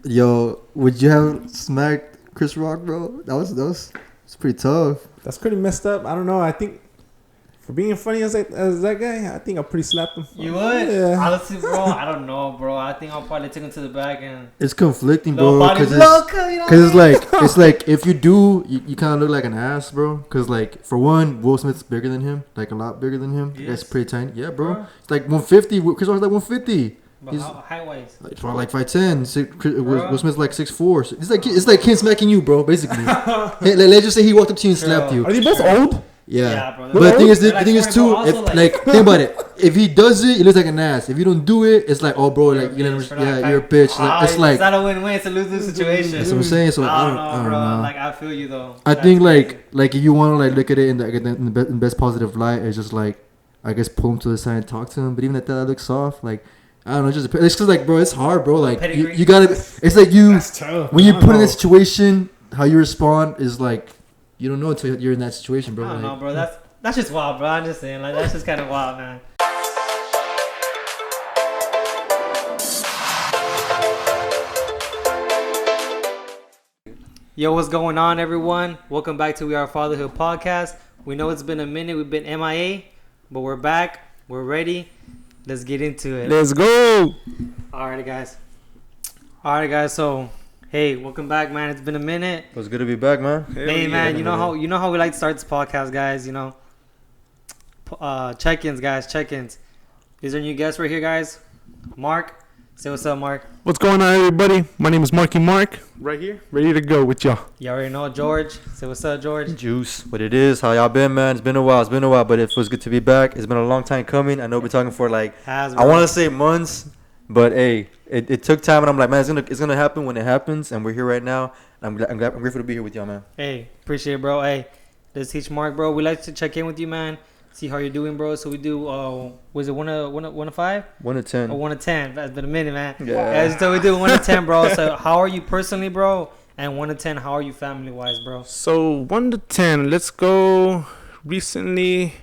Yo, would you have smacked Chris Rock, bro? It's pretty tough. That's pretty messed up. I don't know. I think for being funny as that guy, I think I'll pretty slap him. You would? Yeah. Honestly, bro, I don't know, bro. I think I'll probably take him to the back and It's conflicting, little bro. body Because blow, you know it's like if you do, you kind of look like an ass, bro. Because like for one, Will Smith's bigger than him, like a lot bigger than him. Yes. It's pretty tiny. Yeah, bro. It's like 150. Chris Rock's like 150. But He's how height-wise? like 5'10". Will Smith's like 6'4". So it's like him smacking you, bro. Basically, hey, let's just say he walked up to you and slapped you. Are they both old? Yeah, bro. but the thing is, They're too. like, If bro, like think about it, if he does it, it looks like an ass. If you don't do it, it's like, oh, bro, like you're a bitch. Like, it's like it's not a win-win. It's a lose-lose situation. that's what I'm saying. So I don't know, bro. Like I feel you though. I That's think crazy. like if you want to like look at it in the best positive light, it's just like I guess pull him to the side and talk to him. But even at that looks soft. Like I don't know, it's just like, bro, it's hard, bro. Like you gotta. It's like when you put in a situation, how you respond is like you don't know until you're in that situation, bro. I don't Like, know, bro. That's just wild, bro. I'm just saying, like that's just kind of wild, man. Yo, what's going on, everyone? Welcome back to We Are Fatherhood podcast. We know it's been a minute. We've been MIA, but we're back. We're ready. Let's get into it. Let's go. Alright, guys. So, hey, welcome back, man. It's been a minute. it was good to be back, man. Hey, man. You know how we like to start this podcast, guys. You know, check-ins, guys. Check-ins. These are new guests right here, guys. Mark, say what's up, Mark. What's going on, everybody? My name is Marky Mark. Right here, ready to go with y'all. You already know George. Say what's up, George. Juice, what it is, how y'all been, man? It's been a while, but it feels good to be back. It's been a long time coming. I know we've been talking for like I want to say months, but hey, it took time, and I'm like, man, it's gonna happen when it happens, and we're here right now. I'm grateful to be here with y'all, man. Hey, appreciate it, bro. Hey, let's teach Mark, bro. We like to check in with you, man. See how you're doing, bro. So we do. Was it 1 to 5? 1 to 10. Or 1 to 10? That's been a minute, man. Yeah. So we do 1 to 10, bro. So how are you personally, bro? And 1 to 10, how are you family wise, bro? So 1 to 10. Let's go. Recently,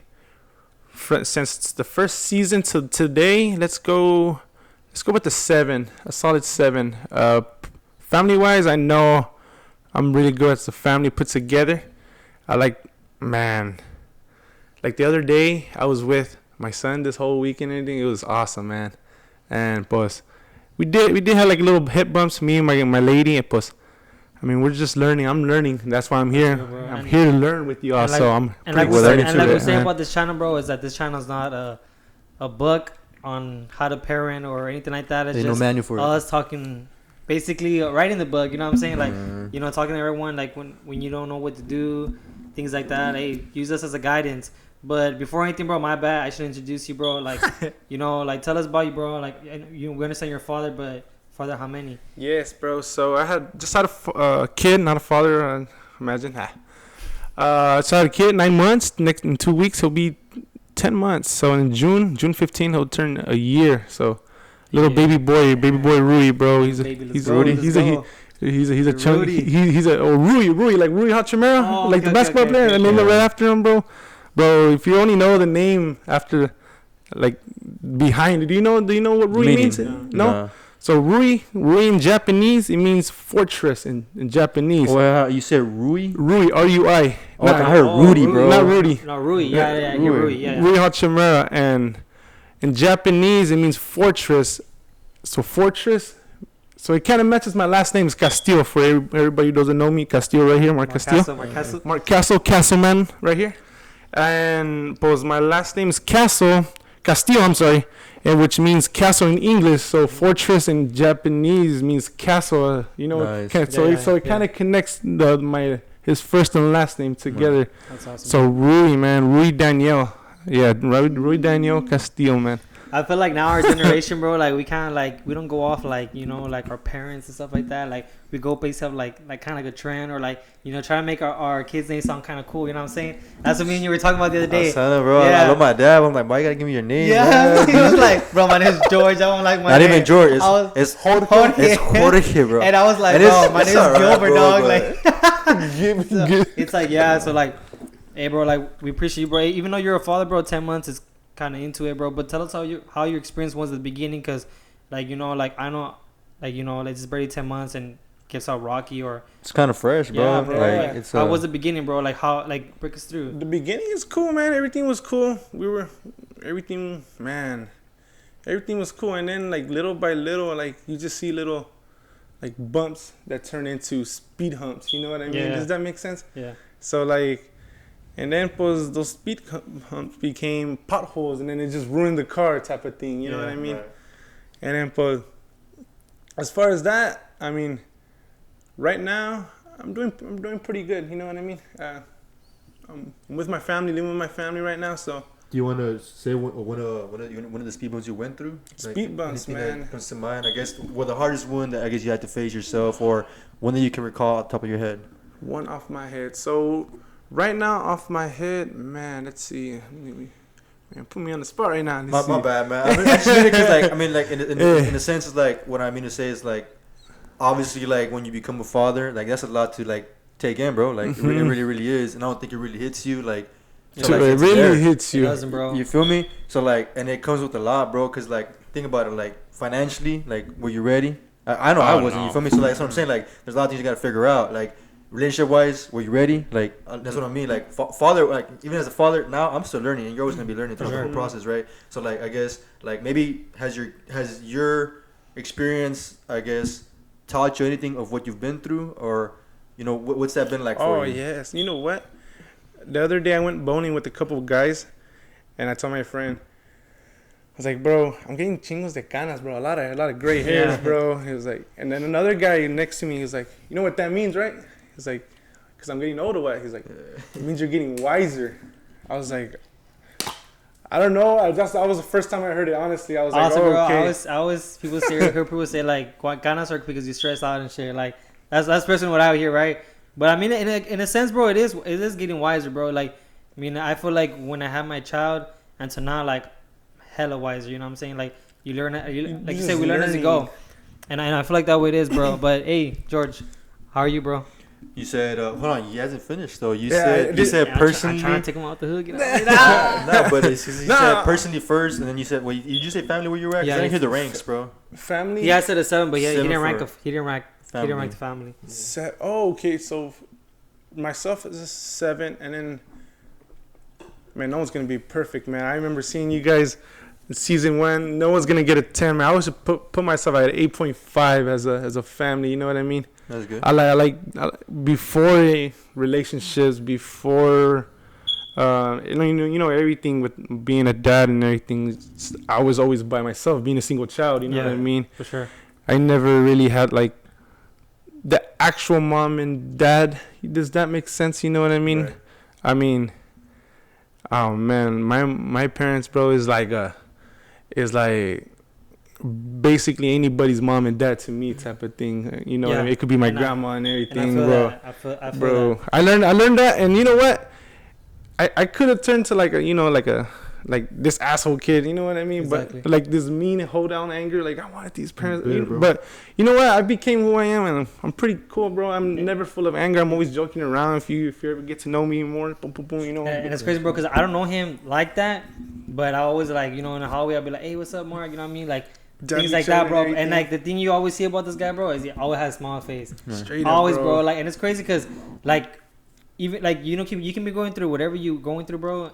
since the first season to today, let's go with the 7. A solid 7. Family wise, I know I'm really good as a family put together. Like the other day, I was with my son this whole weekend and everything. It was awesome, man. And pues, we did have like little hip bumps, me and my lady, and pues, I mean, we're just learning. I'm learning. That's why I'm here. I'm here to learn with you all. So I'm like excited we're saying about this channel, bro, is that this channel is not a book on how to parent or anything like that. It's There's just no manual for us talking, basically writing the book. You know what I'm saying? Like, you know, talking to everyone, like when you don't know what to do, things like that. Hey, use us as a guidance. But before anything, bro, my bad. I should introduce you, bro. Like, you know, like tell us about you, bro. Like, we understand your father, but father, how many? Yes, bro. So I had a kid, not a father. Imagine. So I had a kid, 9 months. In 2 weeks, he'll be 10 months. So in June 15, he'll turn a year. So baby boy Rui, bro. He's Rudy. He's a chunky. He's a Rui, like Rui Hachimura, like the basketball player. I named it right after him, bro. Bro, if you only know the name after, like, behind it, do you know what Rui means? No? So Rui in Japanese, it means fortress in Japanese. Well, you said Rui? Rui, R-U-I. Oh, I heard Rudy, bro. Not Rudy. No, Rui. Yeah, Rui. Yeah. Rui Hachimura, and in Japanese, it means fortress. So fortress. So it kind of matches my last name is Castillo. For everybody who doesn't know me, Castillo right here, Mark Castillo. Mark Castle, Castleman right here. And pues my last name is Castillo, I'm sorry, which means castle in English. So fortress in Japanese means castle, you know. Nice. So it kind of connects his first and last name together. Right. That's awesome. So Rui Daniel. Yeah, Rui Daniel Castillo, man. I feel like now our generation, bro, like we kind of like we don't go off like, you know, like our parents and stuff like that. Like we go based off like kind of like a trend, or like, you know, try to make our kids' names sound kind of cool. You know what I'm saying? That's what me and you were talking about the other day. Bro, yeah. I love my dad. I'm like, why you gotta give me your name? Yeah, he was like, bro, my name's George. I don't like my name. Not even George. It's Jorge. It's Jorge, bro. And I was like, bro, my name's Gilbert, dog. Like, it's like, yeah. So like, hey, bro, like we appreciate you, bro. Even though you're a father, bro, 10 months is kind of into it, bro. But tell us how your experience was at the beginning, because like, you know, like I know like like it's barely 10 months and gets all rocky or. It's kind of fresh, bro. Yeah, bro. Like it's. How was the beginning, bro? Like how break us through. The beginning is cool, man. Everything was cool. Everything was cool, and then like little by little, like you just see little like bumps that turn into speed humps. You know what I mean? Yeah. Does that make sense? Yeah. So like, and then those speed humps became potholes, and then it just ruined the car type of thing. You know what I mean? Right. And then as far as that, I mean, right now I'm doing pretty good. You know what I mean? I'm with my family, living with my family right now, so. Do you want to say one of the speed bumps you went through? Speed bumps, man. That comes to mind, I guess. Well, the hardest one that I guess you had to face yourself, or one that you can recall off the top of your head. One off my head. So right now, off my head, man. Let's see. Man, put me on the spot right now. My bad, man. I just mean it 'cause, like, in a sense, it's like what I mean to say is like, obviously, like when you become a father, like that's a lot to like take in, bro. Like it really is, and I don't think it really hits you, like. So like, it really hits you. It doesn't, bro. You feel me? So like, and it comes with a lot, bro. Cause like, think about it, like financially, like, were you ready? I know I wasn't. No. You feel me? So like, that's what I'm saying. Like, there's a lot of things you gotta figure out. Like, relationship wise, were you ready? Like, that's what I mean. Like, father, like, even as a father, now I'm still learning, and you're always gonna be learning throughout the whole process, right? So like, I guess, like, maybe has your experience, I guess, taught you anything of what you've been through, or what's that been like for you? Oh yes. You know what? The other day I went bowling with a couple of guys, and I told my friend, I was like, bro, I'm getting chingos de canas, bro. A lot of gray hairs, bro. He was like, and then another guy next to me, he was like, you know what that means, right? He's like, because I'm getting older. What? He's like, it means you're getting wiser. I was like, I don't know. That was the first time I heard it. Honestly, I was like, bro, okay. I always heard people say like canas are because you stress out and shit. Like that's personally what I hear, right? But I mean, in a sense, bro, it is getting wiser, bro. Like, I mean, I feel like when I had my child until now, like, hella wiser. You know what I'm saying? Like, you learn, like you said, we learn as we go, and I feel like that way it is, bro. But hey, George, how are you, bro? You said, hold on, he hasn't finished though. You said personally. I'm trying to take him out the hook. No, but you said personally first, and then you said, well, you just say family where you were at? 'Cause I didn't hear the ranks, bro. Family. Yeah, I said a 7, but he didn't rank. He didn't rank the family. Okay. So myself is a 7, and then man, no one's gonna be perfect, man. I remember seeing you guys in season 1. No one's gonna get a 10, man. I always put myself at 8.5 as a family. You know what I mean? That's good. I like before relationships, before everything with being a dad and everything. I was always by myself, being a single child. You know what I mean? For sure. I never really had like the actual mom and dad. Does that make sense? You know what I mean? Right. I mean, oh man, my parents, bro, is like basically anybody's mom and dad to me type of thing. You know what I mean? It could be my grandma and everything, bro. I feel bro, that. I learned that, and you know what? I could have turned to like this asshole kid, you know what I mean? Exactly. But like this mean hold down anger, like I wanted these parents. But you know what? I became who I am, and I'm pretty cool, bro. I'm never full of anger. I'm always joking around. If you ever get to know me more, boom, boom, boom, you know. And it's crazy, bro, because I don't know him like that, but I always like in the hallway I'll be like, hey, what's up, Mark? You know what I mean? Like things like that, bro. And like the thing you always see about this guy, bro, is he always has a smile face. Straight always, up, bro. Like, and it's crazy because like even like you can be going through whatever you going through, bro.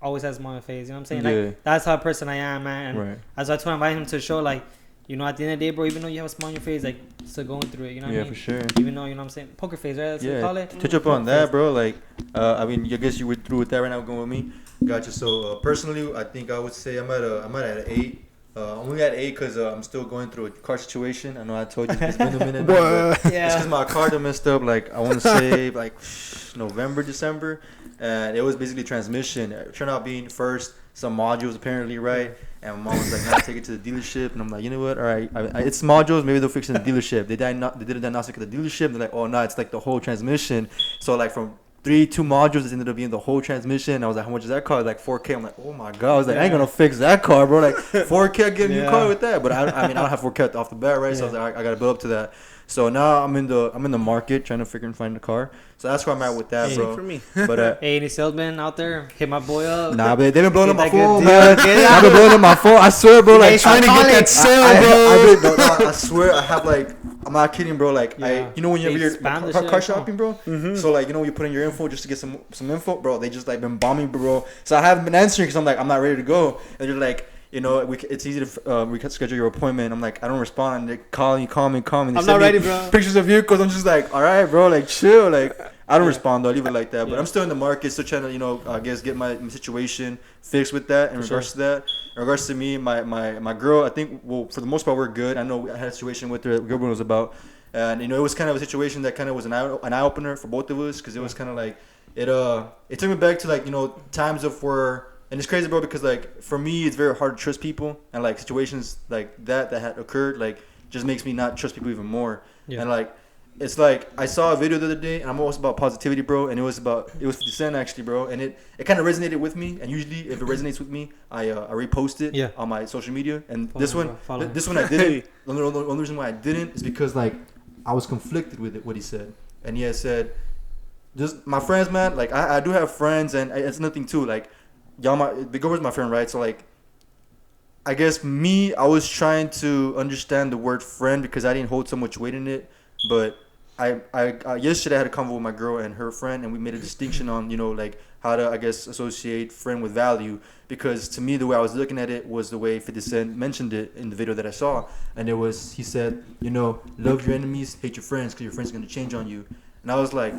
Always has a smile on his face, you know what I'm saying? Like that's how person I am, man. And that's why I invite him to a show, like, at the end of the day, bro, even though you have a smile on your face, like, still going through it, you know what I mean? For sure. Even though, you know what I'm saying? Poker face, right? That's what they call it. Touch up on that, bro. Like, I mean, I guess you were through with that right now going with me. Gotcha. So, personally, I think I would say I'm at an 8. I'm only at 8 because I'm still going through a car situation. I know I told you it's been a minute. But it's because my car done messed up, like, I want to say, like, November, December. And it was basically transmission. It turned out being first some modules apparently, right? And my mom was like, "Nah, take it to the dealership." And I'm like, "You know what? All right, it's modules. Maybe they'll fix it in the dealership." They did a diagnostic at the dealership. They're like, "Oh no, it's like the whole transmission." So like from 2 modules, it ended up being the whole transmission. I was like, "How much is that car?" Like $4K. I'm like, "Oh my god!" I was like, "I ain't gonna fix that car, bro." Like $4K, get a new car with that. But I mean, I don't have $4K off the bat, right? So I was like, I gotta build up to that. So now I'm in the market trying to figure and find a car. So that's where I'm at with that, bro. For me. But Hey, any salesman out there? Hit my boy up. nah, but they've been blowing up my Get that phone, good man. deal. I've been blowing up my phone. I swear, bro. Like trying to get that sale, bro. I swear, I have like. I'm not kidding, bro. Like you know when They you're spam the car shit, shopping, bro. Mm-hmm. So like you know you put in your info just to get some info, bro. They just like been bombing, bro. So I haven't been answering because I'm like I'm not ready to go. And they're like, you know, it's easy to we can schedule your appointment. I'm like I don't respond. They call me. And they I'm send not me ready, bro. Pictures of vehicles. I'm just like, all right, bro. Like chill. Like I don't respond though. I leave it like that. But Yeah. I'm still in the market, still trying to I guess get my situation fixed with that. In regards to that, in regards to me, my girl, I think for the most part we're good. I know I had a situation with her. Girlfriend was about. And it was kind of a situation that kind of was an eye opener for both of us because it was kind of like it took me back to like times of where, and it's crazy, bro, because like for me it's very hard to trust people, and like situations like that had occurred like just makes me not trust people even more. And like it's like I saw a video the other day, and I'm always about positivity, bro, and it was 50 Cent actually, bro, and it kind of resonated with me. And usually if it resonates with me, I repost it on my social media. And this one I didn't. The only reason why I didn't is because like I was conflicted with it, what he said. And he had said, just my friends, man, like I do have friends, and it's nothing too. Like, the girl was my friend, right? So like, I guess I was trying to understand the word friend because I didn't hold so much weight in it. But I yesterday I had a convo with my girl and her friend, and we made a distinction on, like how to, I guess, associate friend with value. Because to me, the way I was looking at it was the way 50 Cent mentioned it in the video that I saw. And he said, love your enemies, hate your friends, because your friends are going to change on you. And I was like,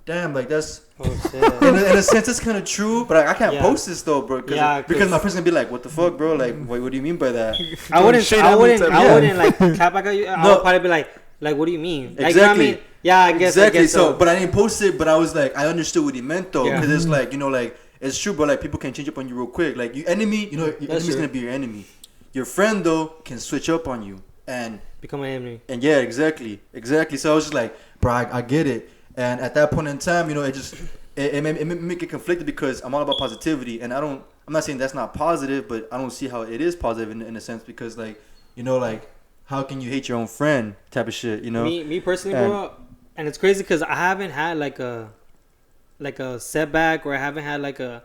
damn, like that's, in a sense, it's kind of true. But I can't post this though, bro. Because my friends going to be like, what the fuck, bro? Like, what do you mean by that? I wouldn't like clap back at you. I would probably be like, what do you mean? Like, exactly. You know what I mean? Yeah, I guess. Exactly. So, but I didn't post it, but I was like, I understood what he meant though. Because it's like, like, it's true, but like people can change up on you real quick. Like your enemy, your enemy's gonna be your enemy. Your friend though can switch up on you and become an enemy. And yeah, exactly. So I was just like, bro, I get it. And at that point in time, it made me get conflicted because I'm all about positivity, and I'm not saying that's not positive, but I don't see how it is positive in a sense because like, like how can you hate your own friend type of shit, Me personally, bro, and it's crazy because I haven't had like a setback, or I haven't had like a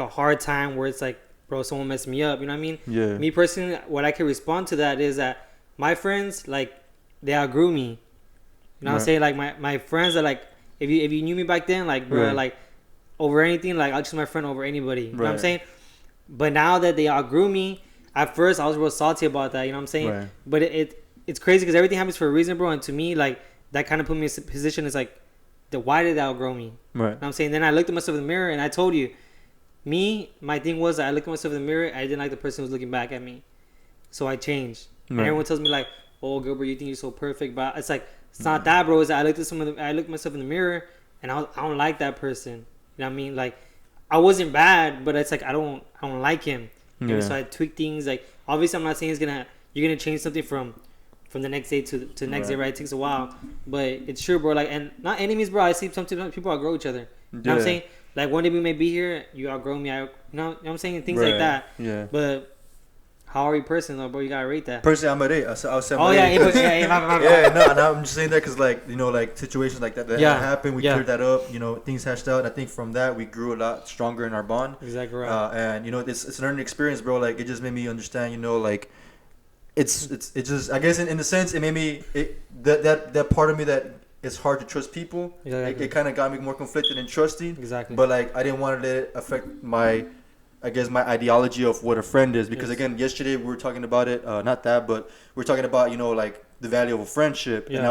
hard time where it's like, bro, someone messed me up, you know what I mean? Yeah. Me personally, what I can respond to that is that my friends, like, they outgrew me. You know what I'm saying? Like my friends are like, if you knew me back then, like, bro, like over anything, like I'll choose my friend over anybody. You know what I'm saying? But now that they outgrew me, at first I was real salty about that, you know what I'm saying? Right. But it's crazy because everything happens for a reason, bro. And to me, like, that kind of put me in a position is like, why did they outgrow me? Right. You know what I'm saying? Then I looked at myself in the mirror and I told you, my thing was that I looked at myself in the mirror, I didn't like the person who was looking back at me. So I changed. And everyone tells me like, oh, Gilbert, you think you're so perfect, but it's like, it's not that, bro. It's that I looked at myself in the mirror and I don't like that person. You know what I mean? Like, I wasn't bad, but it's like I don't like him. Yeah. So I tweak things. Like, obviously I'm not saying you're gonna change something from the next day to the next day, right? It takes a while, but it's true, bro. Like, and not enemies, bro. I see sometimes people outgrow each other. You know what I'm saying? Like, one day we may be here, you outgrow me. You know what I'm saying? Things like that. Yeah. But how are you person though, bro? You gotta rate that. Personally, I'm at 8. I'll say I'm at 8. yeah. No, I'm just saying that because like like situations like that happened, we cleared that up. Things hashed out. I think from that we grew a lot stronger in our bond. Exactly right. And it's a learning experience, bro. Like it just made me understand. Like it's just, I guess in a sense it made me that part of me that it's hard to trust people. Exactly. It kind of got me more conflicted and trusting. Exactly. But like I didn't want to let it affect my ideology of what a friend is, because again, yesterday we were talking about it, not that, but we were talking about, like the value of a friendship. And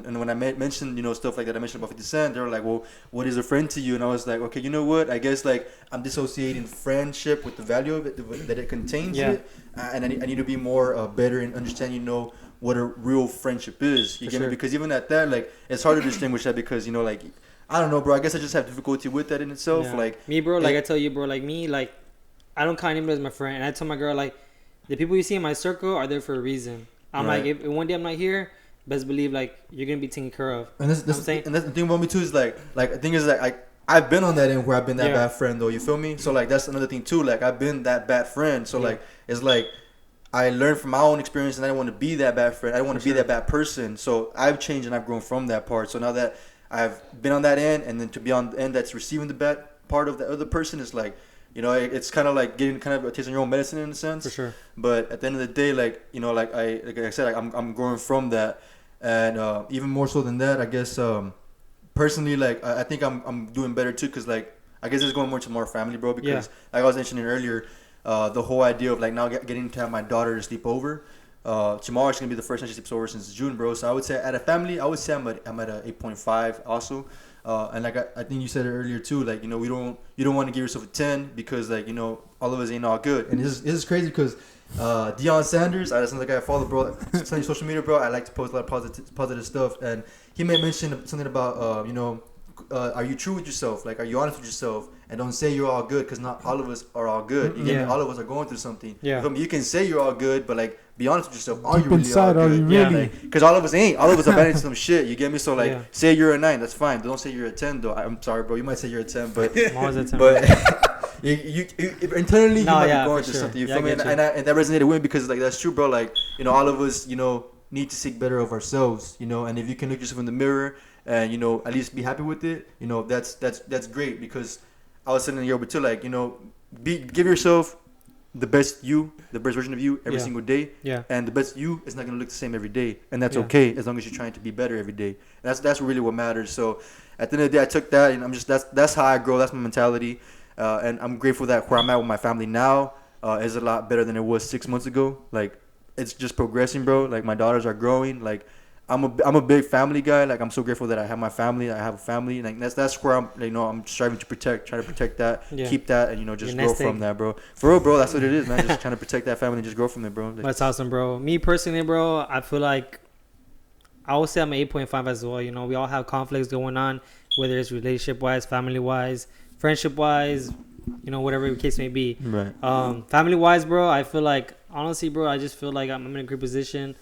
and when I mentioned, stuff like that, I mentioned about 50 Cent, they were like, well, what is a friend to you? And I was like, okay, you know what? I guess like I'm dissociating friendship with the value of it, that it contains it. And I need to be more better in understanding, what a real friendship is. You get me? Because even at that, like, it's hard to distinguish that because, like, I don't know, bro. I guess I just have difficulty with that in itself. Yeah. Like me, bro. Like I tell you, bro. Like me, like I don't count anybody as my friend. And I tell my girl, like, the people you see in my circle are there for a reason. I'm like, if one day I'm not here, best believe like you're gonna be taken care of. And that's the thing about me too is like the thing is like I've been on that end where I've been that bad friend though. You feel me? So like that's another thing too. Like I've been that bad friend. So like it's like I learned from my own experience, and I didn't want to be that bad friend. I didn't want to be that bad person. So I've changed and I've grown from that part. So now that I've been on that end, and then to be on the end that's receiving the bad part of the other person is like, you know, it's kind of like getting kind of a taste of your own medicine in a sense. For sure. But at the end of the day, like, you know, like I said, like, I'm growing from that, and even more so than that, I guess personally, like I think I'm doing better too, cause like I guess it's going more to more family, bro. Because like I was mentioning earlier. The whole idea of like now getting to have my daughter to sleep over. Tomorrow's gonna be the first time she sleeps over since June, bro. So I would say at a family, I would say I'm at a 8.5 also. And like I think you said it earlier too, like, you know, you don't want to give yourself a 10 because, like, you know, all of us ain't all good. And this is crazy because Deion Sanders, that's another guy I follow, bro. It's on social media, bro. I like to post a lot of positive stuff, and he may mention something about you know, are you true with yourself? Like, are you honest with yourself? And don't say you're all good, because not all of us are all good. You get me? All of us are going through something. Yeah. You can say you're all good, but like, be honest with yourself. Are you really inside, all good? Are you really? Because all of us ain't. All of us are bad into some shit. You get me? So like, say you're a 9. That's fine. Don't say you're a 10 though. I'm sorry, bro. You might say you're a 10, but I'm always a 10. But you internally you might be going through something. You feel me? And that resonated with me because like that's true, bro. Like, you know, all of us, you know, need to seek better of ourselves. You know, and if you can look yourself in the mirror and, you know, at least be happy with it, you know, that's great. Because I was saying in the year too, like, you know, give yourself the best version of you every single day. Yeah. And the best you is not gonna look the same every day, and that's okay as long as you're trying to be better every day. And that's really what matters. So at the end of the day, I took that, and I'm just that's how I grow. That's my mentality, and I'm grateful that where I'm at with my family now is a lot better than it was 6 months ago. Like, it's just progressing, bro. Like, my daughters are growing. Like, I'm a big family guy. Like, I'm so grateful that I have my family. I have a family. Like, that's where I'm, you know, I'm striving to try to protect that, keep that, and, you know, just grow from that, bro. For real, bro. That's what it is, man. Just trying to protect that family and just grow from it, bro. Like, that's awesome, bro. Me personally, bro, I feel like I would say I'm an 8.5 as well. You know, we all have conflicts going on, whether it's relationship wise, family wise, friendship wise, you know, whatever the case may be. Right. Family wise, bro, I feel like, honestly, bro, I just feel like I'm in a great position.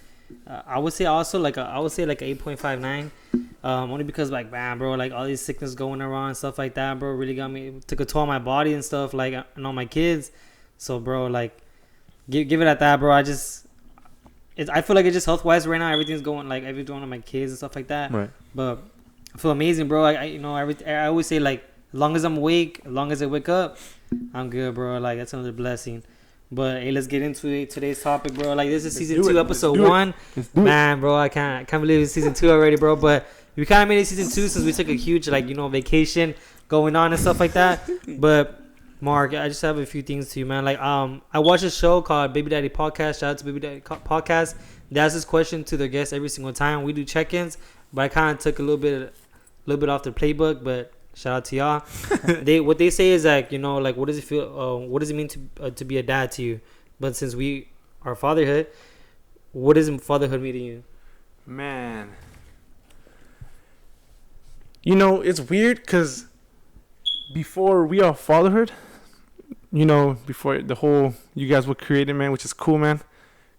I would say also like a 8.59, only because, like, man, bro, like all these sickness going around and stuff like that, bro, really got me, took a toll on my body and stuff, like, and all my kids. So, bro, like, give it at that, bro. I feel like it's just health wise right now, everything's going, like, everything on my kids and stuff like that. Right. But I feel amazing, bro. I you know, I always say, like, as long as I'm awake, as long as I wake up, I'm good, bro. Like, that's another blessing. But hey, let's get into it. Today's topic, bro. Like, this is season 2, episode 1. Man, bro, I can't believe it's season 2 already, bro. But we kind of made it season 2 since we took a huge, like, you know, vacation going on and stuff like that. But Mark, I just have a few things to you, man. Like, I watched a show called Baby Daddy Podcast. Shout out to Baby Daddy Podcast. They ask this question to their guests every single time. We do check-ins, but I kind of took a little bit off the playbook, but shout out to y'all. What they say is, like, you know, like, what does it feel? What does it mean to be a dad to you? But since we are fatherhood, what does fatherhood mean to you? Man, you know, it's weird because before we are fatherhood, you know, before the whole you guys were created, man, which is cool, man,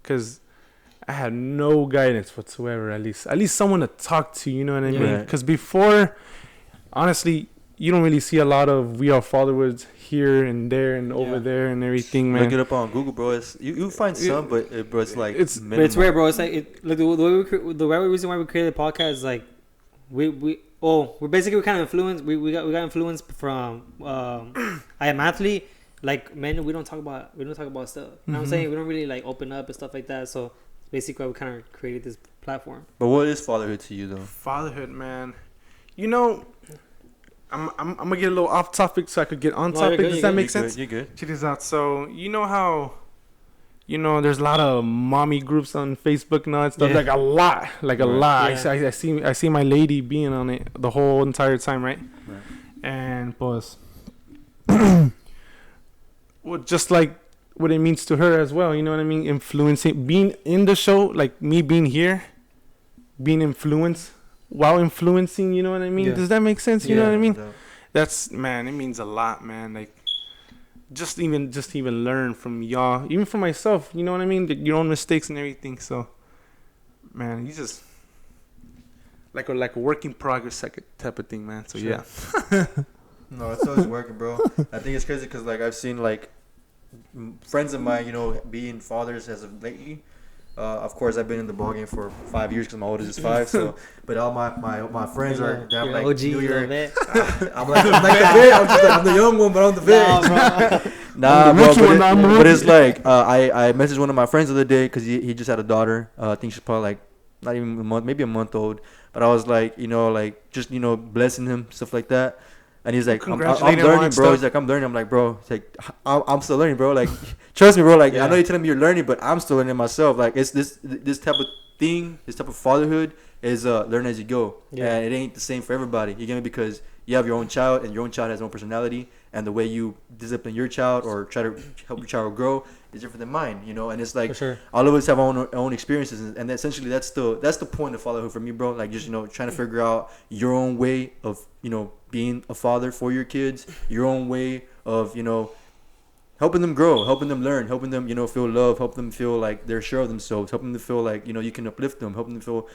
because I had no guidance whatsoever. At least someone to talk to. You know what I mean? Because before, honestly, you don't really see a lot of We Are Fatherhoods here and there and over there and everything, man. Look it up on Google, bro. You find some, but bro, it's like it's rare, bro. It's like the reason why we created the podcast is like we're basically kind of influenced. We got influenced from I Am Athlete. Like, man, we don't talk about stuff. You know what I'm saying? We don't really like open up and stuff like that. So basically, we kind of created this platform. But what is fatherhood to you, though? Fatherhood, man. You know, I'm gonna get a little off topic so I could get on topic. Does that make sense? You're good. Check this out. So, you know how, you know, there's a lot of mommy groups on Facebook and all that stuff. Yeah. Like a lot. Yeah. I see my lady being on it the whole entire time, right? And pues, well, just like what it means to her as well. You know what I mean? Influencing, being in the show, like me being here, being influenced. While influencing, you know what I mean? Does that make sense? You know what I mean? That's, man, it means a lot, man. Like, just even learn from y'all, even from myself, you know what I mean? Your own mistakes and everything. So, man, you just like a work in progress type of thing, man. So No, it's always working, bro. I think it's crazy because, like, I've seen, like, friends of mine, being fathers as of lately. Of course, I've been in the ball game for 5 years because my oldest is 5. So, but all my friends are they have like OG, New Year. I'm I'm the vet. I'm the young one, but I'm the vet. Nah, bro. But it's like I messaged one of my friends the other day because he just had a daughter. I think she's probably like not even a month, maybe a month old. But I was like, just blessing him, stuff like that. And he's like, I'm learning, bro. He's like, I'm learning. I'm like, bro. He's like, I'm still learning, bro. Like, trust me, bro. Like, I know you're telling me you're learning, but I'm still learning myself. Like, it's this type of thing, this type of fatherhood is learn as you go. Yeah. And it ain't the same for everybody. You get me? Because you have your own child, and your own child has their own personality, and the way you discipline your child or try to help your child grow is different than mine. And it's like all of us have our own experiences, and essentially that's the point of fatherhood for me, bro. Like, just trying to figure out your own way of being a father for your kids, your own way of helping them grow, helping them learn, helping them feel love, help them feel like they're sure of themselves, helping them feel like you can uplift them, helping them feel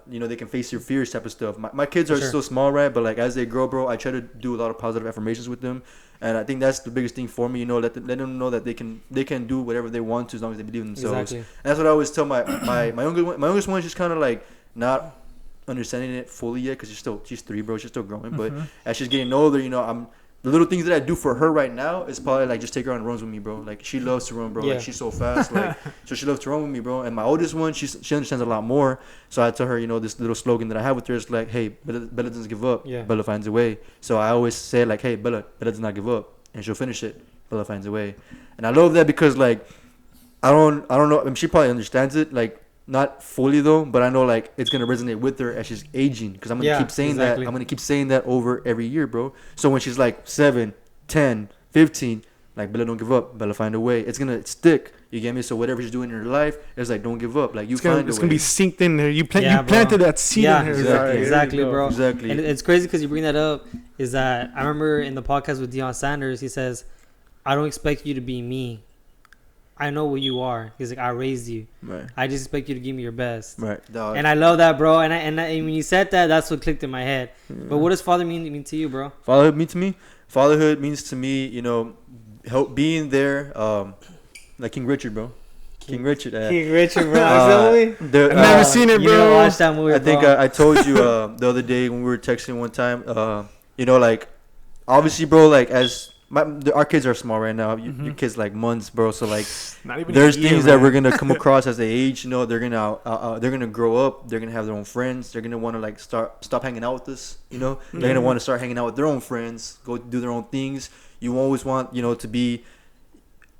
they can face your fears type of stuff. My kids are still small, right? But like as they grow, bro, I try to do a lot of positive affirmations with them, and I think that's the biggest thing for me. Let them know that they can do whatever they want to as long as they believe in themselves. Exactly. And that's what I always tell my youngest one. She's kind of like not understanding it fully yet because she's 3, bro. She's still growing, but as she's getting older, the little things that I do for her right now is probably like just take her on runs with me, bro. Like she loves to run, bro. Yeah. Like she's so fast, like so she loves to run with me, bro. And my oldest one, she understands a lot more. So I tell her, this little slogan that I have with her is like, hey, Bella doesn't give up. Yeah. Bella finds a way. So I always say like, hey, Bella does not give up, and she'll finish it. Bella finds a way, and I love that because like I don't know. I mean, she probably understands it, like. Not fully though, but I know like it's gonna resonate with her as she's aging because I'm gonna keep saying that. I'm gonna keep saying that over every year, bro. So when she's like 7, 10, 15, like Bella don't give up, Bella find a way. It's gonna stick. You get me? So whatever she's doing in her life, it's like don't give up. Like it's gonna be synced in there. You planted that seed in her. Exactly, bro. Exactly. And it's crazy because you bring that up. Is that I remember in the podcast with Deion Sanders, he says, "I don't expect you to be me. I know what you are." He's like, I raised you. Right. I just expect you to give me your best. Right. Dog. And I love that, bro. And when you said that, that's what clicked in my head. Yeah. But what does father mean to you, bro? Fatherhood mean to me? Fatherhood means to me, help being there, like King Richard, bro. King Richard, bro. I've never seen it, bro. You never watched that movie, I think I told you the other day when we were texting one time. Like obviously, bro, like as our kids are small right now. Your kids like months, bro. So like, there's things that we're gonna come across as they age. They're gonna grow up. They're gonna have their own friends. They're gonna want to like stop hanging out with us. They're gonna want to start hanging out with their own friends. Go do their own things. You always want to be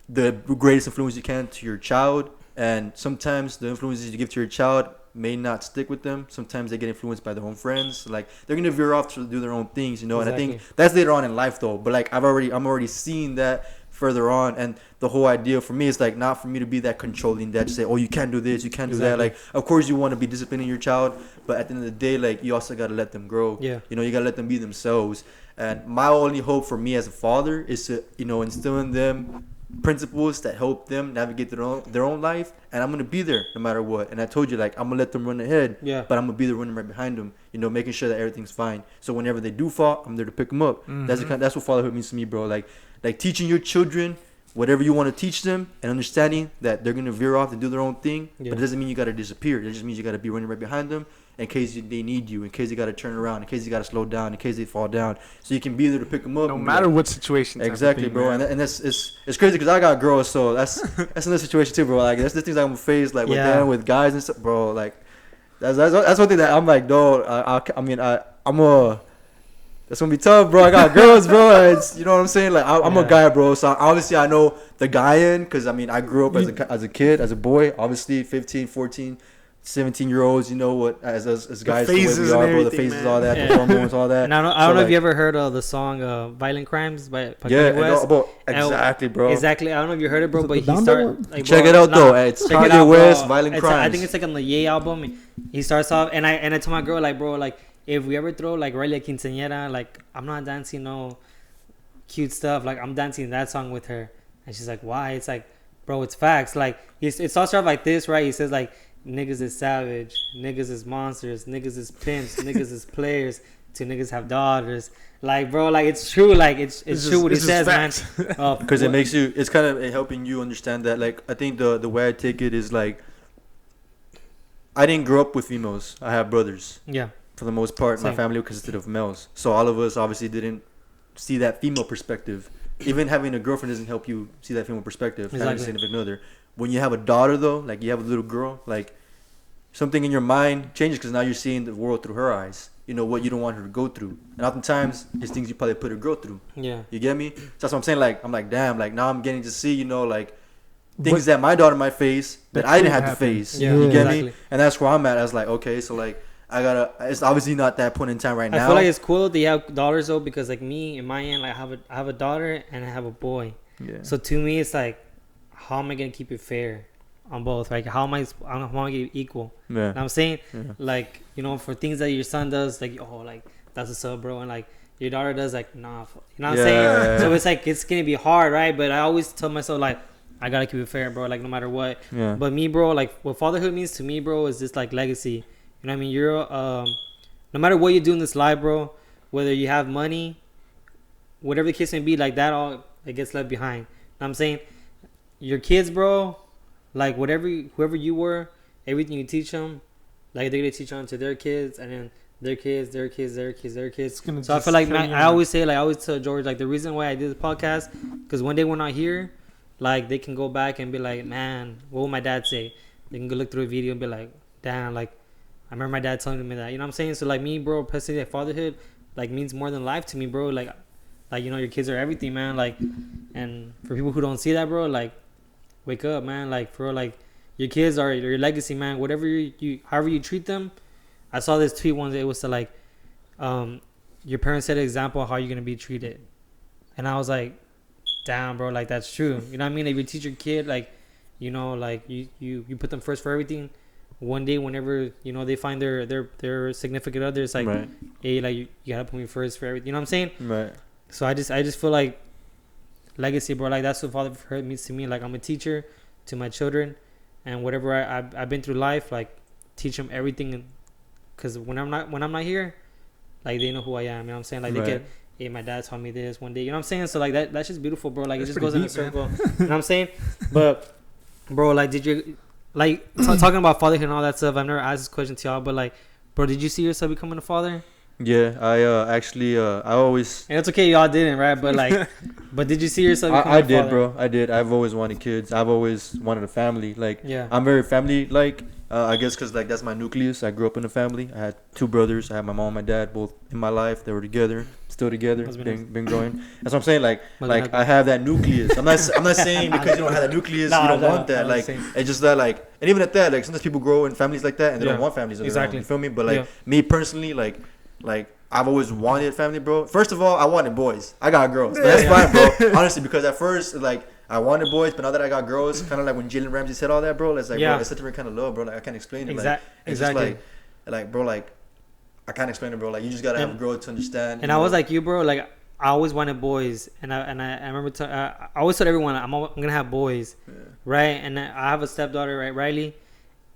the greatest influence you can to your child. And sometimes the influences you give to your child may not stick with them. Sometimes they get influenced by their own friends. Like they're gonna veer off to do their own things, Exactly. And I think that's later on in life, though. But like I'm already seeing that further on, and the whole idea for me is like not for me to be that controlling, that to say, oh, you can't do this, you can't do that. Like, of course you want to be disciplining your child, but at the end of the day, like you also gotta let them grow. Yeah. You gotta let them be themselves. And my only hope for me as a father is to instill in them principles that help them navigate their own life, and I'm gonna be there no matter what. And I told you, like, I'm gonna let them run ahead, but I'm gonna be there running right behind them, making sure that everything's fine. So whenever they do fall, I'm there to pick them up. That's what fatherhood means to me, bro. Like teaching your children whatever you want to teach them, and understanding that they're gonna veer off and do their own thing, but it doesn't mean you gotta disappear. It just means you gotta be running right behind them in case they need you, in case they gotta turn around, in case you gotta slow down, in case they fall down, so you can be there to pick them up. No matter what situation. Exactly, bro. And that's it's crazy because I got girls, so that's another situation too, bro. Like that's the things I'm gonna face, like with them, with guys and stuff, bro. Like that's one thing that I'm like, dog. That's gonna be tough, bro. I got girls, bro. It's, you know what I'm saying? Like I'm a guy, bro. So obviously I know the guy in, because I grew up as a kid, as a boy. Obviously 15, 14, 17-year-olds, as guys, the way we are, bro. The faces, all that, the hormones, all that. And I don't know if you ever heard of the song "Violent Crimes" by Kanye West. Exactly, bro. Exactly. I don't know if you heard it, bro. But he started. Like, check it out, though. It's Kanye West, "Violent Crimes." I think it's like on the Ye album. He starts off, and I told my girl, like, bro, like, if we ever throw like Riley Quinceañera, like, I'm not dancing no cute stuff. Like, I'm dancing that song with her. And she's like, why? It's like, bro, it's facts. Like, it starts off like this, right? He says, like, niggas is savage, niggas is monsters, niggas is pimps, niggas is players, to niggas have daughters. Like, bro, like, it's true. Like, it's true what he says, man. Because it makes you, it's kind of helping you understand that, like, I think the way I take it is, like, I didn't grow up with females. I have brothers. Yeah. For the most part, Same. my family consisted of males. So all of us obviously didn't see that female perspective. Even having a girlfriend doesn't help you see that female perspective. Exactly. Having a significant other. When you have a daughter, though, like you have a little girl, like something in your mind changes because now you're seeing the world through her eyes. You know what you don't want her to go through, and oftentimes it's things you probably put a girl through. Yeah. You get me? So that's what I'm saying. Like I'm like, damn. Like now I'm getting to see, you know, like things that my daughter might face that I didn't have to face. Yeah, you get exactly. me? And that's where I'm at. I was like, okay, so like I gotta. It's obviously not that point in time right now. I feel like it's cool that you have daughters though, because like me in my end, like I have a daughter and I have a boy. Yeah. So to me, it's like, how am I gonna keep it fair on both? Like, how am I gonna get equal? Yeah. You know what I'm saying? Yeah. Like, you know, for things that your son does, like, oh, like, that's what's up, bro. And like your daughter does, like, nah. You know what I'm saying? Yeah. So it's like, it's gonna be hard, right? But I always tell myself, like, I gotta keep it fair, bro. Like, no matter what. Yeah. But me, bro, like, what fatherhood means to me, bro, is just like legacy. You know what I mean? You're no matter what you do in this life, bro, whether you have money, whatever the case may be, like, that all, it gets left behind. You know what I'm saying? Your kids, bro, like, whoever you were, everything you teach them, like, they're gonna teach on to their kids, and then their kids, their kids, their kids, their kids. So I feel like, man, I always tell George, like, the reason why I did the podcast, because one day we're not here, like, they can go back and be like, man, what would my dad say? They can go look through a video and be like, damn, like, I remember my dad telling me that. You know what I'm saying? So, like, me, bro, personally, like, fatherhood, like, means more than life to me, bro. Like, you know, your kids are everything, man. Like, and for people who don't see that, bro, like, wake up, man. Like, bro, like, your kids are your legacy, man. Whatever however you treat them. I saw this tweet once. It was to, like, your parents set an example of how you're going to be treated. And I was like, damn, bro, like, that's true. You know what I mean? If you teach your kid, like, you know, like, you put them first for everything. One day, whenever, you know, they find their significant other, it's like, right. Hey, like, you gotta put me first for everything. You know what I'm saying? Right. So I just feel like legacy, bro. Like, that's what fatherhood means to me. Like, I'm a teacher to my children, and whatever I've been through life, like, teach them everything. Because when I'm not here, like, they know who I am. You know what I'm saying? Like, right. they get, hey, my dad taught me this one day. You know what I'm saying? So, like, that's just beautiful, bro. Like, That's it just goes in a pretty deep, circle. You know what I'm saying? But, bro, like, did you, like, talking about fatherhood and all that stuff, I've never asked this question to y'all, but, like, bro, did you see yourself becoming a father? Yeah, I actually I always. And it's okay, y'all didn't, right? But, like, but did you see yourself becoming I a did, father? bro. I did. I've always wanted kids. I've always wanted a family. Like, Yeah. I'm very family like. I guess because, like, that's my nucleus. I grew up in a family. I had 2 brothers. I had my mom and my dad both in my life. They were together, still together, been growing. That's what I'm saying. Like I have that nucleus. I'm not saying because you don't have that nucleus, you don't want that. Like, it's just that, like, and even at that, like, sometimes people grow in families like that and they don't want families of their own. You feel me? But, like, me personally, like I've always wanted family, bro. First of all, I wanted boys. I got girls. But that's fine, bro. Honestly, because at first, like, I wanted boys, but now that I got girls, kind of like when Jalen Ramsey said all that, bro, it's like, bro, it's such a kind of love, bro. Like, I can't explain it. Like, it's Exactly. just like, bro, like, I can't explain it, bro. Like, you just gotta have a girl to understand. And I was like you, bro. Like, I always wanted boys, and I remember I always told everyone I'm gonna have boys, right? And I have a stepdaughter, right, Riley,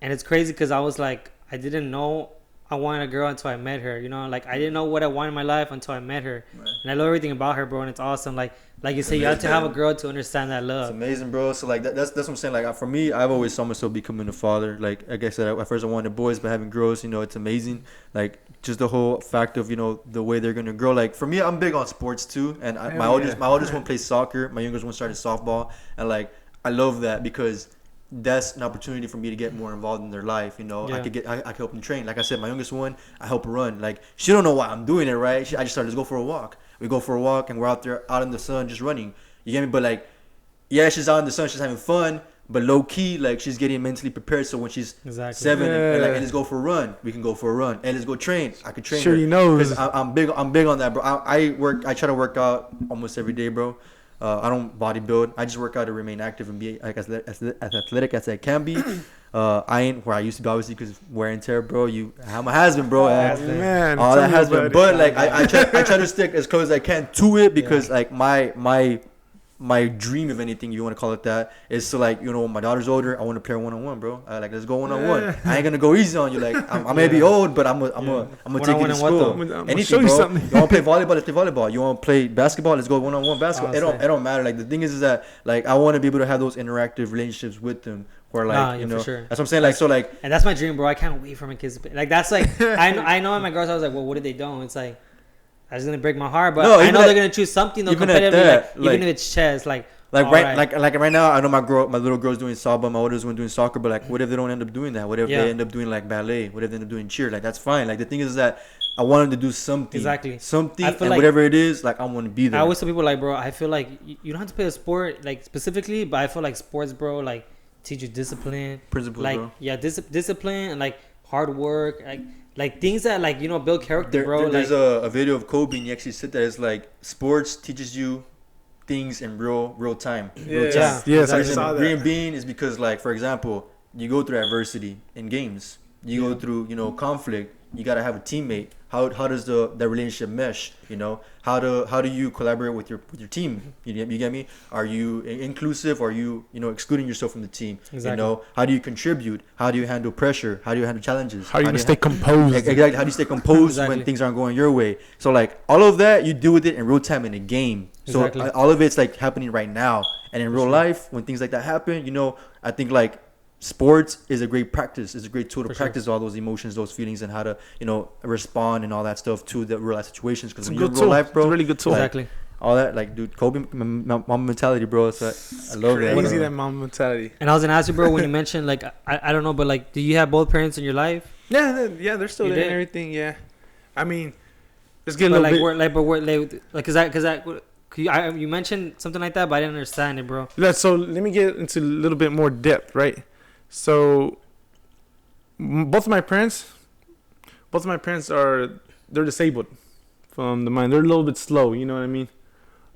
and it's crazy because I was like, I didn't know I wanted a girl until I met her. You know, like, I didn't know what I wanted in my life until I met her, and I love everything about her, bro. And it's awesome. Like you say, you have to have a girl to understand that love. It's amazing, bro. So, like, that's what I'm saying. Like, for me, I've always saw myself becoming a father. Like I said, at first I wanted boys, but having girls, you know, it's amazing. Like, just the whole fact of, you know, the way they're gonna grow. Like, for me, I'm big on sports too, and my oldest one plays soccer. My youngest one started softball, and, like, I love that because that's an opportunity for me to get more involved in their life. You know, I could help them train. Like I said, my youngest one, I help her run. Like, she don't know why I'm doing it, right? I just started to go for a walk. We go for a walk and we're out there out in the sun just running. You get me? But, like, yeah, she's out in the sun, she's having fun, but low key, like, she's getting mentally prepared. So when she's 7 and like, hey, let's go for a run, we can go for a run. And let's go train. I could train. Sure, her. You know, because I'm big on that, bro. I try to work out almost every day, bro. I don't bodybuild. I just work out to remain active and be, like, as athletic as I can be. I ain't where I used to be, obviously, because wear and tear, bro. I'm a has-been, bro. Man, all that has been. But, like, I try to stick as close as I can to it because, like, my my dream, if anything you want to call it that, is to like, when my daughter's older, I want to play her 1-on-1, bro. Like, let's go 1-on-1. I ain't gonna go easy on you. Like, I may be old, but I'm gonna take you to school. Anything, show you something. You want to play volleyball? Let's play volleyball. You want to play basketball? Let's go 1-on-1 basketball. It don't matter. Like, the thing is that like I want to be able to have those interactive relationships with them. Where like for sure. That's what I'm saying. Like, so like, and that's my dream, bro. I can't wait for my kids to play. Like, that's like I know my girls. I was like, well, what if they don't? It's like that's gonna break my heart. But I know they're gonna choose something. They'll competitively, even if it's chess. Like right now, I know my little girl's doing softball, my oldest one doing soccer. But like, what if they don't end up doing that? What if they end up doing like ballet? What if they end up doing cheer? Like, that's fine. Like, the thing is that I want them to do something. Exactly. Something, and like, whatever it is, like, I want to be there. I always tell people, like, bro, I feel like you don't have to play a sport like specifically, but I feel like sports, bro, like teach you discipline, principles, like, bro. Yeah, discipline and like hard work, like things that like build character, bro. There's a video of Kobe, and he actually said that it's like sports teaches you things in real time. Yes, exactly. I saw that. Reason being is because, like, for example, you go through adversity in games. You go through, conflict. You gotta have a teammate. How does the relationship mesh? How do you collaborate with your team? You get me? Are you inclusive? Or are you excluding yourself from the team? Exactly. How do you contribute? How do you handle pressure? How do you handle challenges? How do you stay composed? Exactly. How do you stay composed when things aren't going your way? So like all of that, you deal with it in real time in a game. So all of it's like happening right now, and in real life, when things like that happen, I think like sports is a great practice. It's a great tool to practice all those emotions, those feelings, and how to respond and all that stuff to the real life situations. Because in real life, bro, it's a really good tool. Exactly. All that, like, dude, Kobe mom mentality, bro. It's I love it. I want to see that mom mentality. And I was gonna ask you, bro, when you mentioned like I don't know, but like, do you have both parents in your life? Yeah, they're still there and everything. Yeah, I mean, let's get a little bit. You mentioned something like that, but I didn't understand it, bro. So let me get into a little bit more depth, right? So both of my parents they're disabled from the mind. They're a little bit slow, you know what I mean?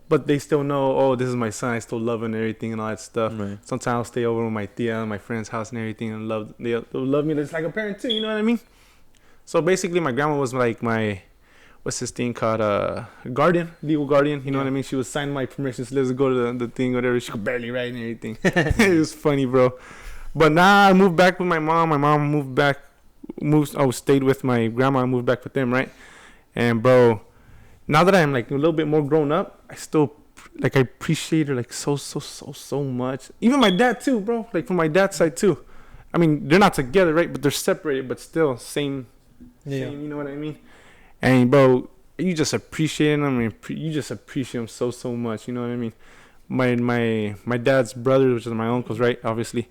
But they still know, oh, this is my son. I still love him and everything and all that stuff. Right. Sometimes I'll stay over with my tia, my friend's house and everything, and they'll love me. It's like a parent too, you know what I mean? So basically, my grandma was like my, what's this thing called, guardian, legal guardian. You know what I mean? She was signing my permission slips to go to the thing, whatever. She could barely write and everything. It was funny, bro. But now I moved back with my mom. My mom stayed with my grandma. I moved back with them, right? And bro, now that I'm like a little bit more grown up, I still like I appreciate her like so much. Even my dad too, bro. Like from my dad's side too. I mean, they're not together, right? But they're separated, but still same. You know what I mean? And bro, you just appreciate them. I mean, you just appreciate them so much. You know what I mean? My dad's brothers, which is my uncles, right? Obviously.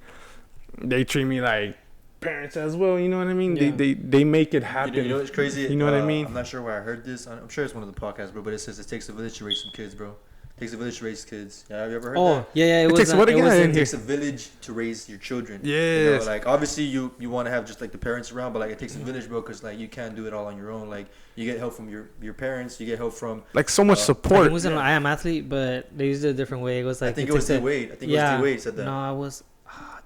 They treat me like parents as well, you know what I mean? Yeah. They make it happen. You know what's crazy? You know what I mean? I'm not sure where I heard this. I'm sure it's one of the podcasts, bro. But it says it takes a village to raise some kids, bro. It takes a village to raise kids. Yeah, have you ever heard that? Yeah. It takes what again? It takes a village to raise your children. Yeah. Like obviously you want to have just like the parents around, but like it takes a village, bro, because like you can't do it all on your own. Like you get help from your parents. You get help from like so much support. It wasn't an I Am Athlete, but they used it a different way. It was like I think it was D Wade. It was D Wade said that. No, I was.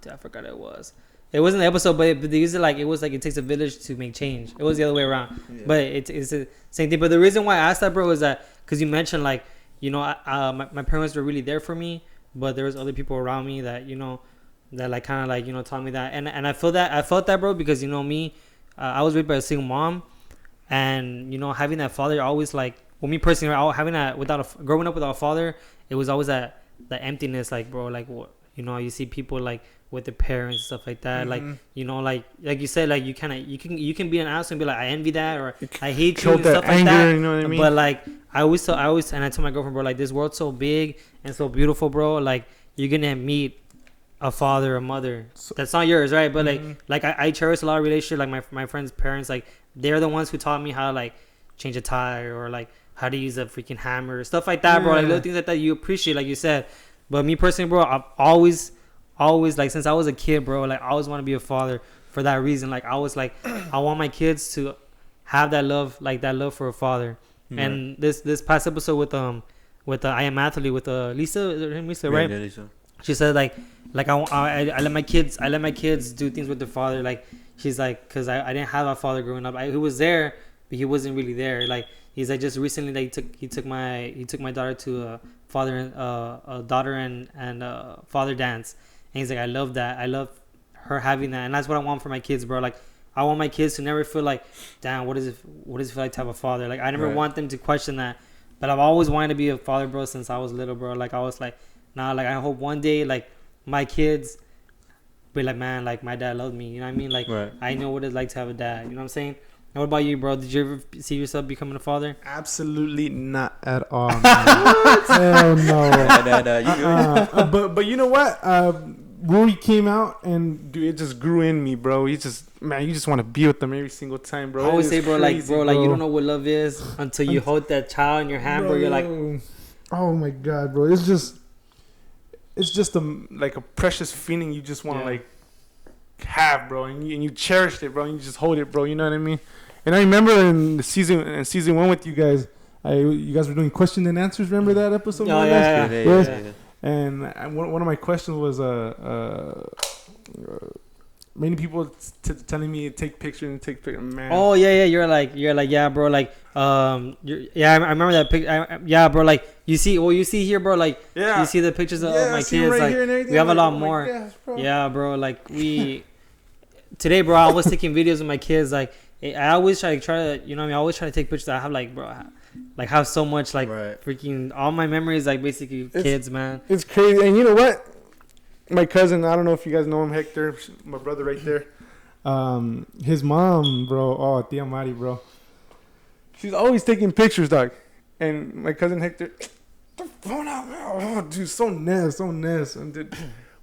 I forgot it was. It wasn't the episode, but they used it like it was like it takes a village to make change. It was the other way around, but it's the same thing. But the reason why I asked that, bro, is that because you mentioned like my parents were really there for me, but there was other people around me that that like kind of like taught me that, and I felt that, bro, because me, I was raised by a single mom, and having that father always like me personally, having that growing up without a father, it was always that emptiness, like, bro, like what you see people like with the parents and stuff like that, like like you said, like you can be an asshole and be like, I envy that, or I hate you and stuff like that. You know what I mean? But like I always and I told my girlfriend, bro, like this world's so big and so beautiful, bro. Like you're gonna meet a father or mother that's not yours, right? But like I cherish a lot of relationships. Like my friends' parents, like they're the ones who taught me how to like change a tire or like how to use a freaking hammer, stuff like that, bro. Like little things like that you appreciate, like you said. But me personally, bro, I've always like since I was a kid, bro, like I always want to be a father for that reason. Like I was like I want my kids to have that love for a father. And this past episode with I Am Athlete with Lisa, is her name Lisa, right? Yeah, Lisa. She said like I let my kids do things with their father. Like she's like, because I didn't have a father growing up. He was there but he wasn't really there. Like he's like just recently like he took my daughter to a daughter and father dance, and he's like, I love that. I love her having that, and that's what I want for my kids, bro. Like I want my kids to never feel like, damn, what does it feel like to have a father? Like I never want them to question that. But I've always wanted to be a father, bro, since I was little, bro. Like I was like, nah, like I hope one day like my kids be like, man, like my dad loved me. You know what I mean? Like I know what it's like to have a dad. You know what I'm saying? And what about you, bro? Did you ever see yourself becoming a father? Absolutely not at all. Hell no. But you know what? Rory came out and dude, it just grew in me, bro. You just want to be with them every single time, bro. I always say, bro, crazy, like you don't know what love is until you hold that child in your hand, bro. You're like, oh my god, bro. It's just like a precious feeling you just want to like have, bro, and you cherished it, bro, and you just hold it, bro. You know what I mean? And I remember in season 1 with you guys, you guys were doing question and answers. Remember that episode? Oh yeah. And one of my questions was many people telling me to take pictures, man. Oh yeah. You're like yeah, bro. Like I remember that picture. Yeah, bro. Like you see here, bro. Like you see the pictures of my kids. Right like we have a lot more. Gosh, yeah, bro. Like today, bro. I was taking videos of my kids. Like I always try to you know what I mean. I always try to take pictures. I have like, bro. Like have so much like freaking all my memories like basically kids, man. It's crazy. And you know what? My cousin, I don't know if you guys know him, Hector, my brother right there. His mom, bro. Oh, Tia Mari, bro. She's always taking pictures, dog. And my cousin Hector, the phone out, oh, dude, so nice. And dude,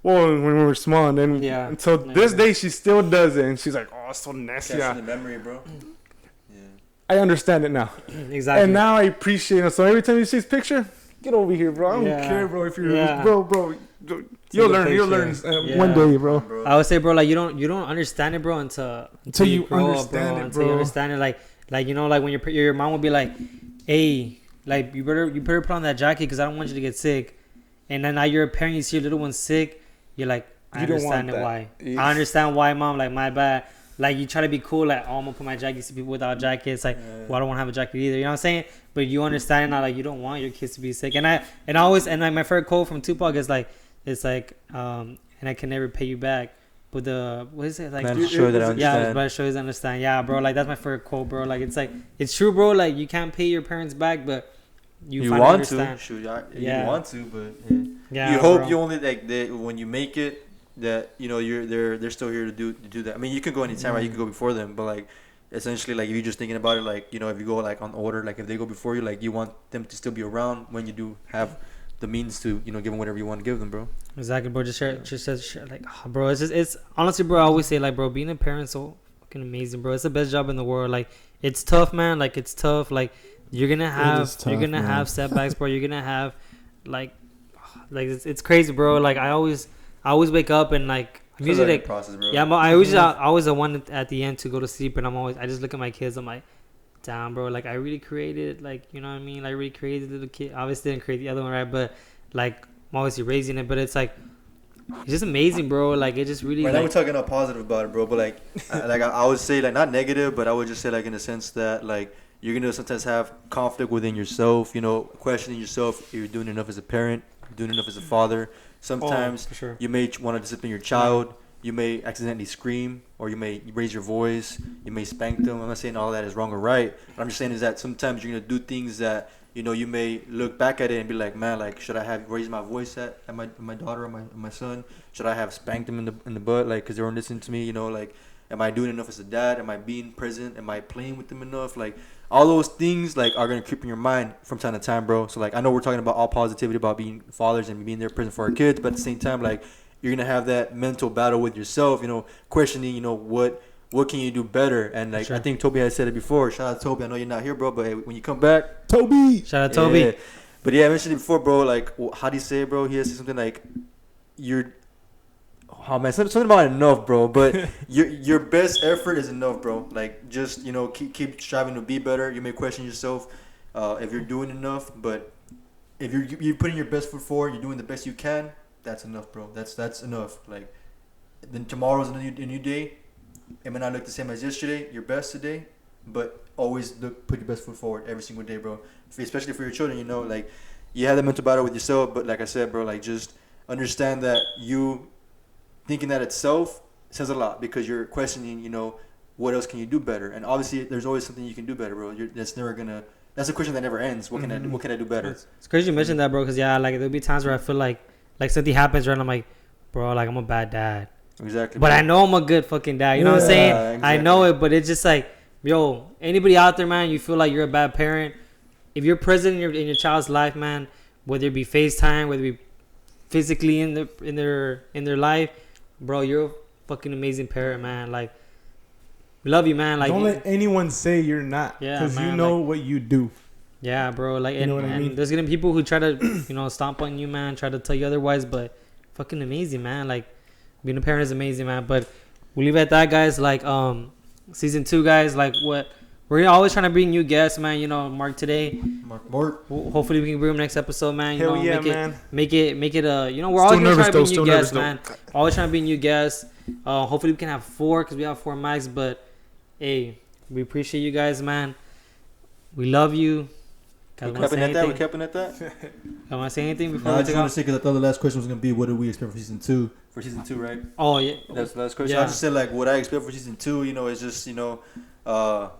well, when we were small, and then until this day, she still does it, and she's like, oh, so nasty. Catching the memory, bro. I understand it now. Exactly. And now I appreciate it. So every time you see his picture, get over here, bro. I don't care, bro. If you're, bro. You'll learn one day, bro. I would say, bro, like you don't understand it, bro, until you understand it, bro. Until you understand it, like you know, like when your mom would be like, hey, like you better put on that jacket because I don't want you to get sick. And then now you're a parent, you see your little one sick, you're like, I understand why. I understand why, mom. Like my bad. Like you try to be cool, like I'm gonna put my jacket. You see people without jackets, like well I don't want to have a jacket either. You know what I'm saying? But you understand now, like you don't want your kids to be sick. And I always like my favorite quote from Tupac is like, it's like and I can never pay you back, but what is it like? Man, sure that I understand. Yeah, but sure is understand. Yeah, bro. Like that's my favorite quote, bro. Like it's true, bro. Like you can't pay your parents back, but you want understand. To. Shoot, you want to, but yeah, you hope you only like when you make it. That you know they're still here to do that. I mean, you can go anytime, right? You can go before them, but like essentially, like if you're just thinking about it, like you know, if you go like on order, like if they go before you, like you want them to still be around when you do have the means to give them whatever you want to give them, bro. Exactly, bro. Just share like, bro. It's honestly, bro. I always say like, bro, being a parent's so fucking amazing, bro. It's the best job in the world. Like it's tough, man. Like it's tough. Like you're gonna have setbacks, bro. You're gonna have like it's crazy, bro. Like I always wake up and like I'm usually like process, bro. Yeah, I always the one at the end to go to sleep, and I just look at my kids. I'm like, damn, bro. Like I really created, like you know what I mean. Like I really created the little kid. Obviously didn't create the other one, right? But like I'm obviously raising it. But it's like it's just amazing, bro. Like it just really. Right now we're talking all positive about it, bro. But like I would say like not negative, but I would just say like in the sense that like you're gonna sometimes have conflict within yourself. You know, questioning yourself if you're doing enough as a parent, doing enough as a father. Sometimes you may want to discipline your child. You may accidentally scream, or you may raise your voice. You may spank them. I'm not saying all that is wrong or right. What I'm just saying is that sometimes you're gonna do things that you know you may look back at it and be like, man, like should I have raised my voice at my daughter or my son? Should I have spanked them in the butt, like because they weren't listening to me? You know, like am I doing enough as a dad? Am I being present? Am I playing with them enough? Like all those things like are gonna creep in your mind from time to time, bro. So like I know we're talking about all positivity about being fathers and being there present for our kids, but at the same time, like you're gonna have that mental battle with yourself, you know, questioning, you know, what can you do better? And like I think Toby had said it before. Shout out to Toby. I know you're not here, bro, but hey, when you come back, Toby. Shout out Toby. Yeah. But yeah, I mentioned it before, bro. Like how do you say it, bro? He has to say something like you're. Oh man, something about enough, bro. But your best effort is enough, bro. Like just you know keep striving to be better. You may question yourself if you're doing enough, but if you're putting your best foot forward, you're doing the best you can. That's enough, bro. That's enough. Like then tomorrow's a new day. It may not look the same as yesterday. Your best today, but always put your best foot forward every single day, bro. Especially for your children, you know, like you have the mental battle with yourself, but like I said, bro, like just understand that you thinking that itself says a lot because you're questioning, you know, what else can you do better? And obviously, there's always something you can do better, bro. That's never gonna. That's a question that never ends. What can I do? What can I do better? It's crazy you mentioned that, bro. Because like there'll be times where I feel like something happens, right? And I'm like, bro, like I'm a bad dad. Exactly. But bro. I know I'm a good fucking dad. You know what I'm saying? Exactly. I know it, but it's just like, yo, anybody out there, man, you feel like you're a bad parent. If you're present in your child's life, man, whether it be FaceTime, whether it be physically in their life, bro, you're a fucking amazing parent, man. Like, we love you, man. Like, don't let anyone say you're not, because you know what you do. Yeah, bro. Like, you know what I mean? There's gonna be people who try to, you know, stomp on you, man. Try to tell you otherwise, but fucking amazing, man. Like, being a parent is amazing, man. But we'll leave it at that, guys. Like, season 2, guys. Like, what we're always trying to bring new guests, man. You know, Mark today. Mark. Hopefully, we can bring him next episode, man. You Hell know, yeah, man. Make it. You know, we're always trying to bring new guests, man. Always trying to bring new guests. Hopefully, we can have 4 because we have 4 mics. But hey, we appreciate you guys, man. We love you. We're capping at that. We're capping at that. I want to say anything before? I just want to say because I thought the last question was gonna be, what do we expect for season 2? For season 2, right? Oh yeah. That's the last question. Yeah. I just said like what I expect for season 2. You know, is just, you know,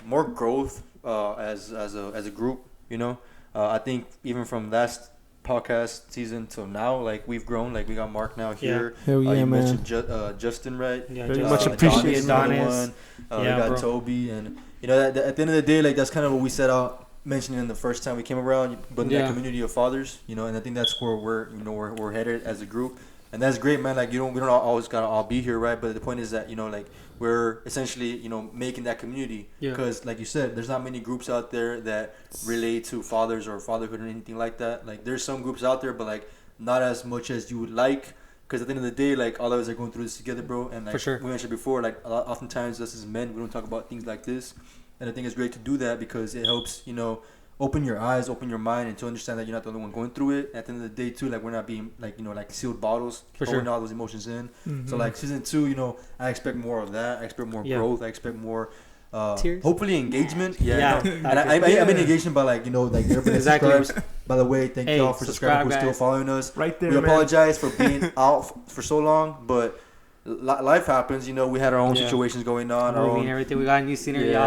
more growth as a group. You know, I think even from last podcast season till now, like we've grown. Like we got Mark now here. Hell yeah, you man. mentioned Justin, right? Yeah, very much appreciated. We got bro. Toby, and you know, at the end of the day, like that's kind of what we set out mentioning the first time we came around, building that community of fathers, you know, and I think that's where we're headed as a group, and that's great, man. Like we don't always gotta all be here, right? But the point is that, you know, like we're essentially, you know, making that community because, like you said, there's not many groups out there that relate to fathers or fatherhood or anything like that. Like there's some groups out there, but like not as much as you would like. Because at the end of the day, like all of us are going through this together, bro. And like we mentioned before, like oftentimes us as men, we don't talk about things like this. And I think it's great to do that because it helps, you know, open your eyes, open your mind, and to understand that you're not the only one going through it. At the end of the day, too, like we're not being like, you know, like sealed bottles, holding all those emotions in. Mm-hmm. So like season 2, you know, I expect more of that. I expect more growth. I expect more, hopefully engagement. Yeah. And I mean engagement by like, you know, like everybody subscribes. By the way, thank y'all for subscribing. Who's still following us. Right there. We apologize for being out for so long, but life happens, you know. We had our own situations going on, our own everything. We got a new scenery,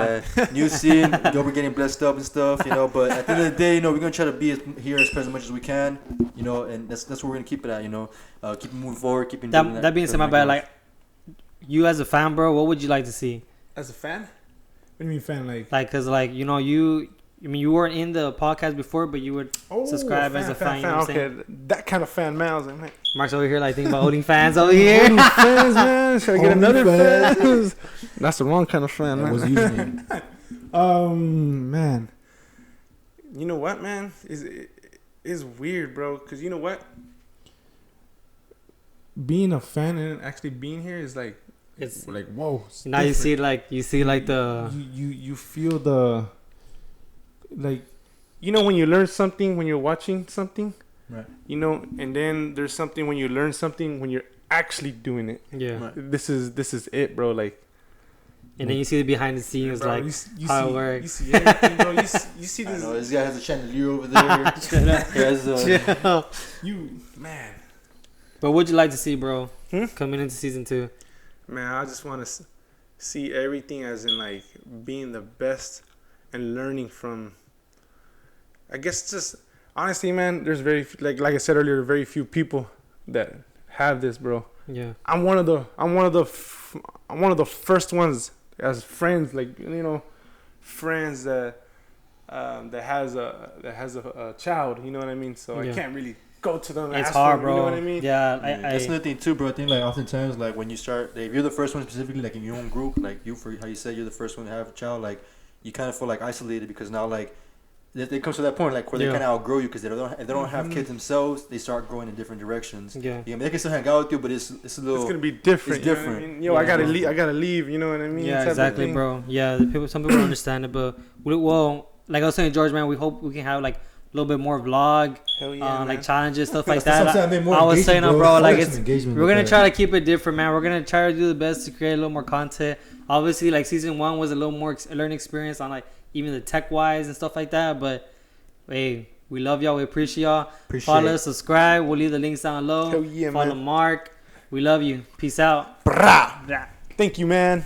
new scene. You know, we're getting blessed up and stuff, you know. But at the end of the day, you know, we're gonna try to be here as present as much as we can, you know. And that's where we're gonna keep it at, you know. Keep moving forward, keeping that being said, my bad. Like you as a fan, bro, what would you like to see? As a fan? What do you mean fan? Like, cause like, you know, you weren't in the podcast before, but you would subscribe as a fan. You know what I'm saying? That kind of fan, man. I was like, Mark's over here, like, thinking about holding fans over here. Holding fans, man. Should I get another fan? That's the wrong kind of fan, man. What's the username? Man. You know what, man? It's weird, bro. Because you know what? Being a fan and actually being here is like, it's like, whoa. Now different. you see the... You feel the... Like, you know, when you learn something when you're watching something, right? You know, and then there's something when you learn something when you're actually doing it. Yeah, right. This is it, bro. Like, and then you see the behind the scenes, bro, like you how see, it works. You see everything, bro. You see this. I know, this guy has a chandelier over there. You man. But what'd you like to see, bro? Coming into season 2? Man, I just want to see everything as in like being the best and learning from. I guess just honestly, man, there's very like I said earlier, very few people that have this, bro. Yeah. I'm one of the first ones as friends, like, you know, friends that has a child, you know what I mean? So I can't really go to them. It's hard, bro. You know what I mean? Yeah. That's another thing too, bro. I think like oftentimes, like when you start, if you're the first one specifically, like in your own group, like you, for how you said you're the first one to have a child, like you kind of feel like isolated because now like. It comes to that point, like where they kind of outgrow you because if they don't have kids themselves, they start growing in different directions. Yeah, they can still hang out with you, but it's a little. It's gonna be different. It's different. You know what I mean? Yo, I gotta leave. You know what I mean? Yeah, exactly, bro. Yeah, some people don't understand it, but well, like I was saying, George, man, we hope we can have like little bit more vlog, Hell yeah, like challenges, stuff like That's what I'm that. saying, more I was saying, engagement, bro, like we're gonna try to keep it different, man. We're gonna try to do the best to create a little more content. Obviously, like season 1 was a little more learning experience on like even the tech wise and stuff like that. But hey, we love y'all. We appreciate y'all. Follow us, subscribe. We'll leave the links down below. Hell yeah, Follow man. Mark. We love you. Peace out. Thank you, man.